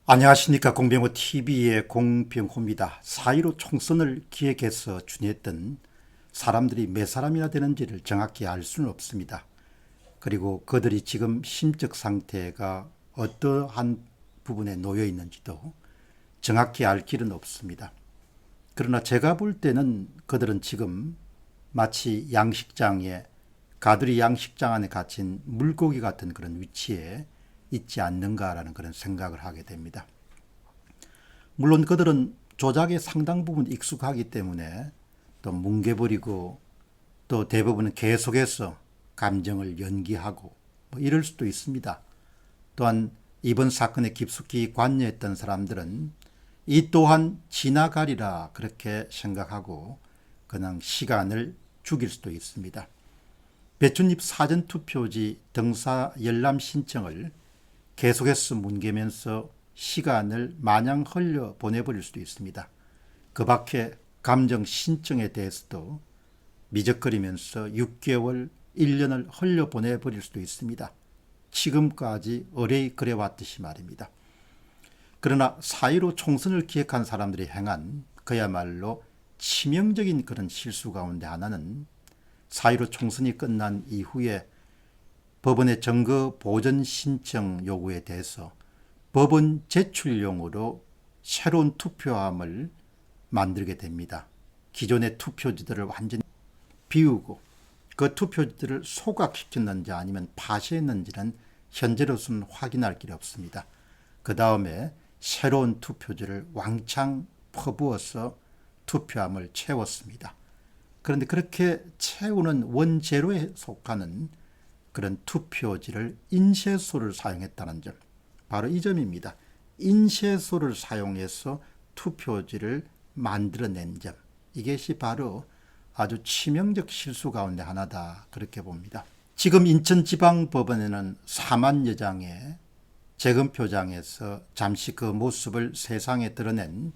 안녕하십니까. 공병호TV의 공병호입니다. 4.15 총선을 기획해서 준비했던 사람들이 몇 사람이나 되는지를 정확히 알 수는 없습니다. 그리고 그들이 지금 심적 상태가 어떠한 부분에 놓여 있는지도 정확히 알 길은 없습니다. 그러나 제가 볼 때는 그들은 지금 마치 양식장에, 가두리 양식장 안에 갇힌 물고기 같은 그런 위치에 있지 않는가라는 그런 생각을 하게 됩니다. 물론 그들은 조작에 상당 부분 익숙하기 때문에 또 뭉개버리고 또 대부분은 계속해서 감정을 연기하고 뭐 이럴 수도 있습니다. 또한 이번 사건에 깊숙이 관여했던 사람들은 이 또한 지나가리라 그렇게 생각하고 그냥 시간을 죽일 수도 있습니다. 배춧잎 사전투표지 등사 열람 신청을 계속해서 뭉개면서 시간을 마냥 흘려 보내버릴 수도 있습니다. 그 밖에 감정 신청에 대해서도 미적거리면서 6개월, 1년을 흘려 보내버릴 수도 있습니다. 지금까지 의뢰 그래왔듯이 말입니다. 그러나 4.15 총선을 기획한 사람들이 행한 그야말로 치명적인 그런 실수 가운데 하나는 4.15 총선이 끝난 이후에 법원의 증거 보전 신청 요구에 대해서 법원 제출용으로 새로운 투표함을 만들게 됩니다. 기존의 투표지들을 완전히 비우고 그 투표지들을 소각시켰는지 아니면 파쇄했는지는 현재로서는 확인할 길이 없습니다. 그 다음에 새로운 투표지를 왕창 퍼부어서 투표함을 채웠습니다. 그런데 그렇게 채우는 원재료에 속하는 그런 투표지를 인쇄소를 사용했다는 점, 바로 이 점입니다. 인쇄소를 사용해서 투표지를 만들어낸 점, 이것이 바로 아주 치명적 실수 가운데 하나다 그렇게 봅니다. 지금 인천지방법원에는 4만여 장의 재검표장에서 잠시 그 모습을 세상에 드러낸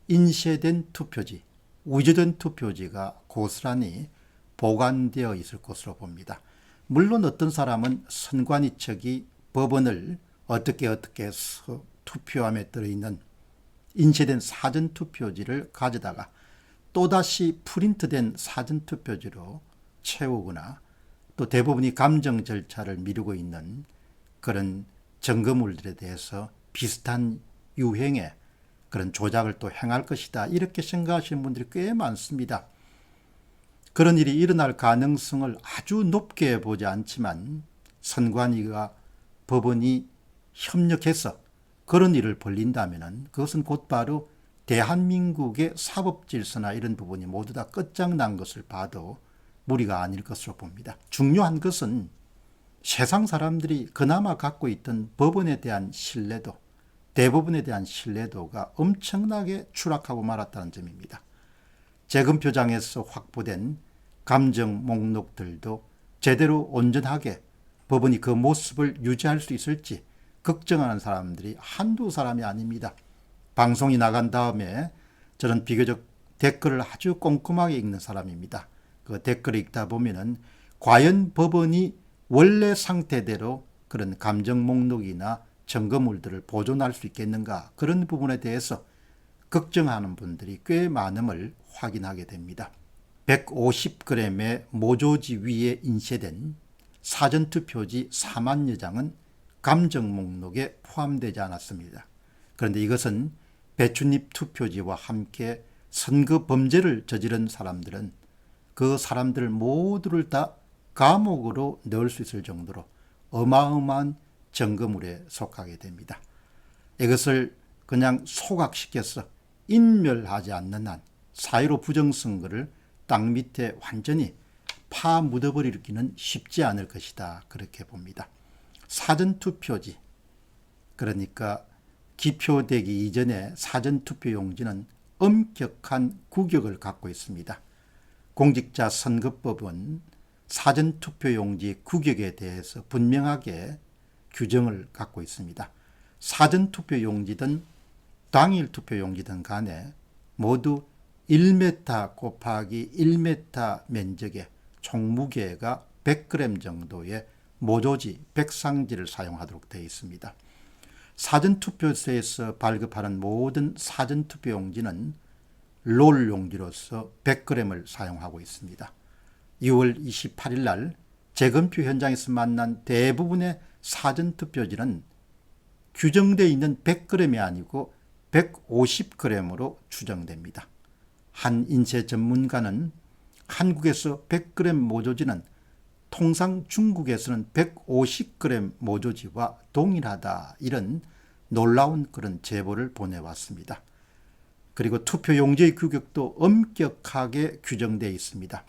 인쇄된 투표지, 위조된 투표지가 고스란히 보관되어 있을 것으로 봅니다. 물론 어떤 사람은 선관위 측이 법원을 어떻게 해서 투표함에 들어있는 인쇄된 사전투표지를 가져다가 또다시 프린트된 사전투표지로 채우거나 또 대부분이 감정 절차를 미루고 있는 그런 증거물들에 대해서 비슷한 유행의 그런 조작을 또 행할 것이다, 이렇게 생각하시는 분들이 꽤 많습니다. 그런 일이 일어날 가능성을 아주 높게 보지 않지만 선관위가 법원이 협력해서 그런 일을 벌린다면 그것은 곧바로 대한민국의 사법질서나 이런 부분이 모두 다 끝장난 것을 봐도 무리가 아닐 것으로 봅니다. 중요한 것은 세상 사람들이 그나마 갖고 있던 법원에 대한 신뢰도, 대법원에 대한 신뢰도가 엄청나게 추락하고 말았다는 점입니다. 재검표장에서 확보된 감정 목록들도 제대로 온전하게 법원이 그 모습을 유지할 수 있을지 걱정하는 사람들이 한두 사람이 아닙니다. 방송이 나간 다음에 저는 비교적 댓글을 아주 꼼꼼하게 읽는 사람입니다. 그 댓글을 읽다 보면은 과연 법원이 원래 상태대로 그런 감정 목록이나 증거물들을 보존할 수 있겠는가, 그런 부분에 대해서 걱정하는 분들이 꽤 많음을 확인하게 됩니다. 150g의 모조지 위에 인쇄된 사전투표지 4만여 장은 감정 목록에 포함되지 않았습니다. 그런데 이것은 배춧잎 투표지와 함께 선거 범죄를 저지른 사람들은 그 사람들 모두를 다 감옥으로 넣을 수 있을 정도로 어마어마한 증거물에 속하게 됩니다. 이것을 그냥 소각시켜서 인멸하지 않는 한 4.15 부정선거를 땅 밑에 완전히 파 묻어버리기는 쉽지 않을 것이다 그렇게 봅니다. 사전투표지, 그러니까 기표되기 이전에 사전투표용지는 엄격한 구격을 갖고 있습니다. 공직자 선거법은 사전투표용지 구격에 대해서 분명하게 규정을 갖고 있습니다. 사전투표용지든 당일 투표용지든 간에 모두 1m 곱하기 1m 면적의 총 무게가 100g 정도의 모조지, 백상지를 사용하도록 되어 있습니다. 사전투표소에서 발급하는 모든 사전투표용지는 롤 용지로서 100g을 사용하고 있습니다. 6월 28일 날 재검표 현장에서 만난 대부분의 사전투표지는 규정되어 있는 100g이 아니고 150g으로 추정됩니다. 한 인쇄 전문가는 한국에서 100g 모조지는 통상 중국에서는 150g 모조지와 동일하다, 이런 놀라운 그런 제보를 보내왔습니다. 그리고 투표용지의 규격도 엄격하게 규정되어 있습니다.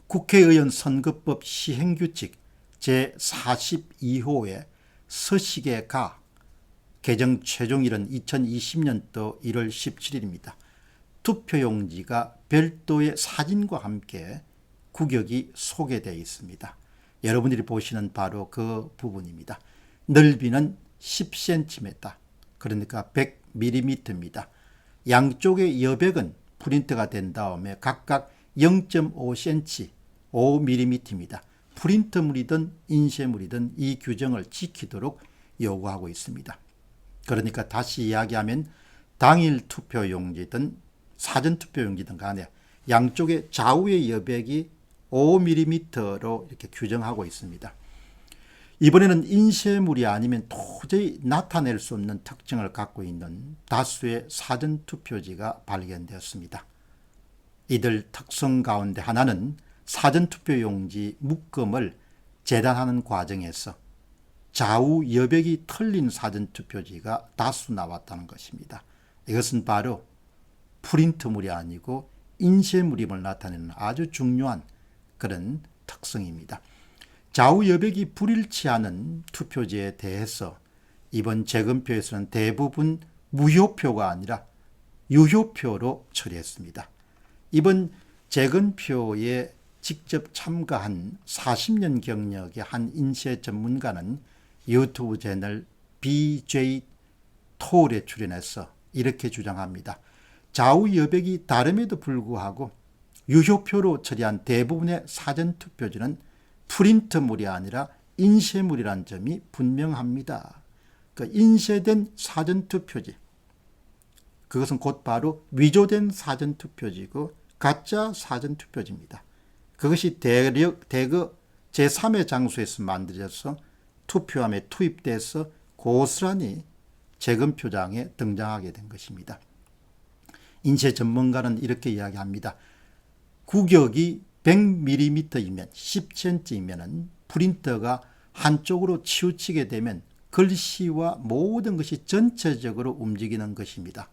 국회의원 선거법 시행규칙 제42호의 서식에 가 개정 최종일은 2020년도 1월 17일입니다. 투표용지가 별도의 사진과 함께 규격이 소개되어 있습니다. 여러분들이 보시는 바로 그 부분입니다. 넓이는 10cm, 그러니까 100mm입니다. 양쪽의 여백은 프린트가 된 다음에 각각 0.5cm, 5mm입니다. 프린트물이든 인쇄물이든 이 규정을 지키도록 요구하고 있습니다. 그러니까 다시 이야기하면 당일 투표용지든 사전투표용지든 간에 양쪽의 좌우의 여백이 5mm로 이렇게 규정하고 있습니다. 이번에는 인쇄물이 아니면 도저히 나타낼 수 없는 특징을 갖고 있는 다수의 사전투표지가 발견되었습니다. 이들 특성 가운데 하나는 사전투표용지 묶음을 재단하는 과정에서 좌우 여백이 틀린 사전투표지가 다수 나왔다는 것입니다. 이것은 바로 프린트물이 아니고 인쇄물임을 나타내는 아주 중요한 그런 특성입니다. 좌우 여백이 불일치하는 투표지에 대해서 이번 재검표에서는 대부분 무효표가 아니라 유효표로 처리했습니다. 이번 재검표에 직접 참가한 40년 경력의 한 인쇄 전문가는 유튜브 채널 BJ 톨에 출연해서 이렇게 주장합니다. 좌우 여백이 다름에도 불구하고 유효표로 처리한 대부분의 사전투표지는 프린트물이 아니라 인쇄물이라는 점이 분명합니다. 그 인쇄된 사전투표지, 그것은 곧바로 위조된 사전투표지고 가짜 사전투표지입니다. 그것이 대거 제3의 장소에서 만들어져서 투표함에 투입돼서 고스란히 재검표장에 등장하게 된 것입니다. 인쇄 전문가는 이렇게 이야기합니다. 규격이 100mm이면 10cm이면 프린터가 한쪽으로 치우치게 되면 글씨와 모든 것이 전체적으로 움직이는 것입니다.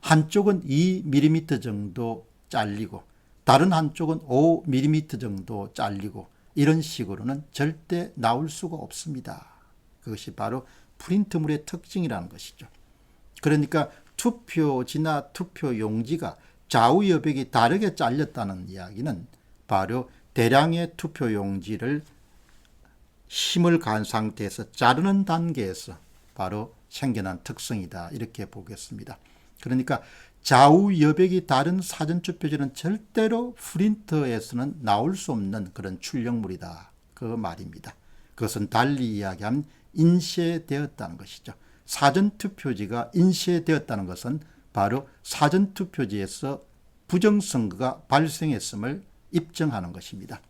한쪽은 2mm 정도 잘리고 다른 한쪽은 5mm 정도 잘리고 이런 식으로는 절대 나올 수가 없습니다. 그것이 바로 프린트물의 특징이라는 것이죠. 그러니까 투표지나 투표용지가 좌우 여백이 다르게 잘렸다는 이야기는 바로 대량의 투표용지를 힘을 가한 상태에서 자르는 단계에서 바로 생겨난 특성이다, 이렇게 보겠습니다. 그러니까 좌우 여백이 다른 사전투표지는 절대로 프린터에서는 나올 수 없는 그런 출력물이다, 그 말입니다. 그것은 달리 이야기하면 인쇄되었다는 것이죠. 사전투표지가 인쇄되었다는 것은 바로 사전투표지에서 부정선거가 발생했음을 입증하는 것입니다.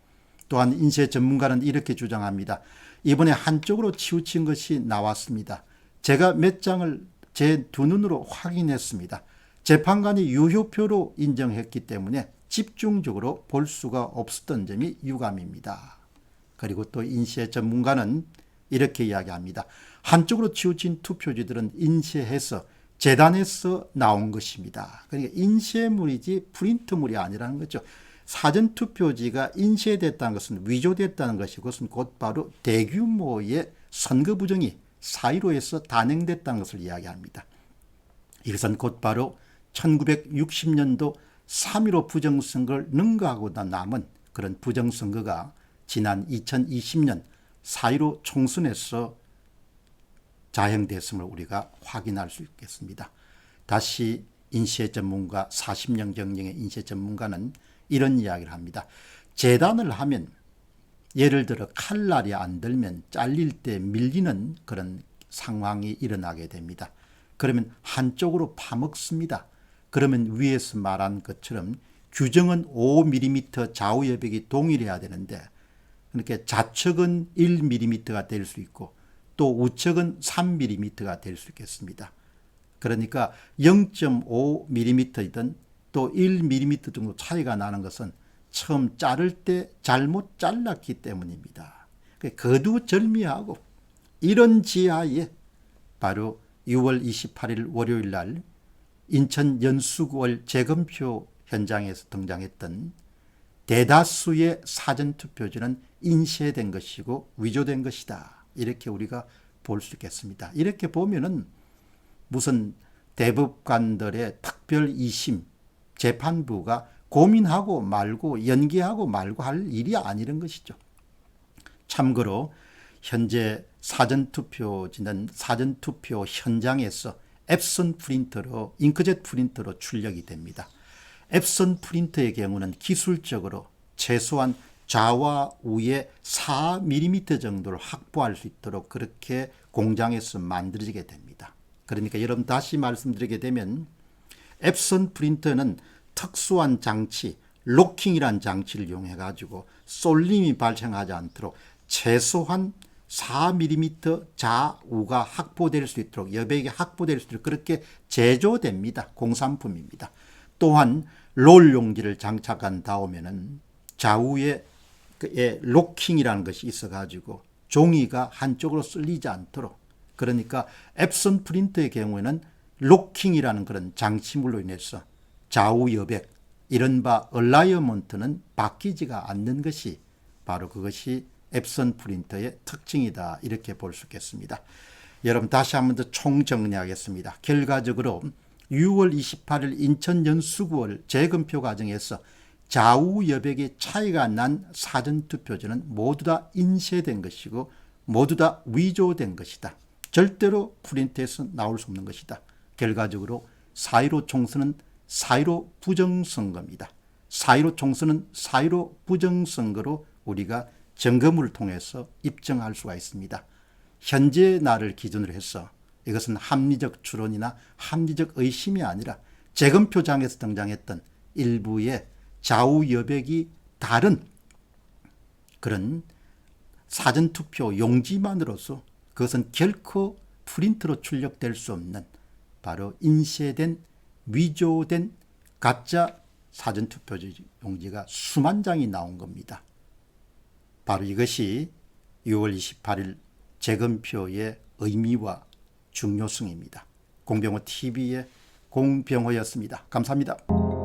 또한 인쇄 전문가는 이렇게 주장합니다. 이번에 한쪽으로 치우친 것이 나왔습니다. 제가 몇 장을 제 두 눈으로 확인했습니다. 재판관이 유효표로 인정했기 때문에 집중적으로 볼 수가 없었던 점이 유감입니다. 그리고 또 인쇄 전문가는 이렇게 이야기합니다. 한쪽으로 치우친 투표지들은 인쇄해서 재단에서 나온 것입니다. 그러니까 인쇄물이지 프린트물이 아니라는 거죠. 사전투표지가 인쇄됐다는 것은 위조됐다는 것이고, 그것은 곧바로 대규모의 선거 부정이 4.15에서 단행됐다는 것을 이야기합니다. 이것은 곧바로 1960년도 3.15 부정선거를 능가하고도 남은 그런 부정선거가 지난 2020년 4.15 총선에서 자행됐음을 우리가 확인할 수 있겠습니다. 다시 인쇄 전문가, 40년 경력의 인쇄 전문가는 이런 이야기를 합니다. 재단을 하면 예를 들어 칼날이 안 들면 잘릴 때 밀리는 그런 상황이 일어나게 됩니다. 그러면 한쪽으로 파먹습니다. 그러면 위에서 말한 것처럼 규정은 5mm 좌우 여백이 동일해야 되는데, 그러니까 좌측은 1mm가 될 수 있고 또 우측은 3mm가 될 수 있겠습니다. 그러니까 0.5mm이든 또 1mm 정도 차이가 나는 것은 처음 자를 때 잘못 잘랐기 때문입니다. 거두절미하고 이런 지하에 바로 6월 28일 월요일 날 인천 연수구월 재검표 현장에서 등장했던 대다수의 사전투표지는 인쇄된 것이고 위조된 것이다. 이렇게 우리가 볼 수 있겠습니다. 이렇게 보면은 무슨 대법관들의 특별 2심 재판부가 고민하고 말고 연기하고 말고 할 일이 아니란 것이죠. 참고로 현재 사전투표지는 사전투표 현장에서 앱선 프린터로 잉크젯 프린터로 출력이 됩니다. 앱선 프린터의 경우는 기술적으로 최소한 좌와 우에 4mm 정도를 확보할 수 있도록 그렇게 공장에서 만들어지게 됩니다. 그러니까 여러분 다시 말씀드리게 되면 앱선 프린터는 특수한 장치, 로킹이라는 장치를 이용해 가지고 쏠림이 발생하지 않도록 최소한 4mm 좌우가 확보될 수 있도록 여백이 확보될 수 있도록 그렇게 제조됩니다. 공산품입니다. 또한 롤 용지를 장착한 다음에는 좌우에 로킹이라는 것이 있어 가지고 종이가 한쪽으로 쓸리지 않도록, 그러니까 앱선 프린터의 경우에는 로킹이라는 그런 장치물로 인해서 좌우 여백 이른바 얼라이먼트는 바뀌지가 않는 것이 바로 그것이 앱선 프린터의 특징이다. 이렇게 볼 수 있겠습니다. 여러분 다시 한 번 더 총정리하겠습니다. 결과적으로 6월 28일 인천 연수구월 재검표 과정에서 좌우 여백의 차이가 난 사전투표지는 모두 다 인쇄된 것이고 모두 다 위조된 것이다. 절대로 프린트에서 나올 수 없는 것이다. 결과적으로 4.15 총선은 4.15 부정선거입니다. 4.15 총선은 4.15 부정선거로 우리가 점검을 통해서 입증할 수가 있습니다. 현재 날을 기준으로 해서 이것은 합리적 추론이나 합리적 의심이 아니라 재검표장에서 등장했던 일부의 좌우 여백이 다른 그런 사전투표 용지만으로서 그것은 결코 프린트로 출력될 수 없는 바로 인쇄된 위조된 가짜 사전투표지 용지가 수만 장이 나온 겁니다. 바로 이것이 6월 28일 재검표의 의미와 중요성입니다. 공병호 TV의 공병호였습니다. 감사합니다.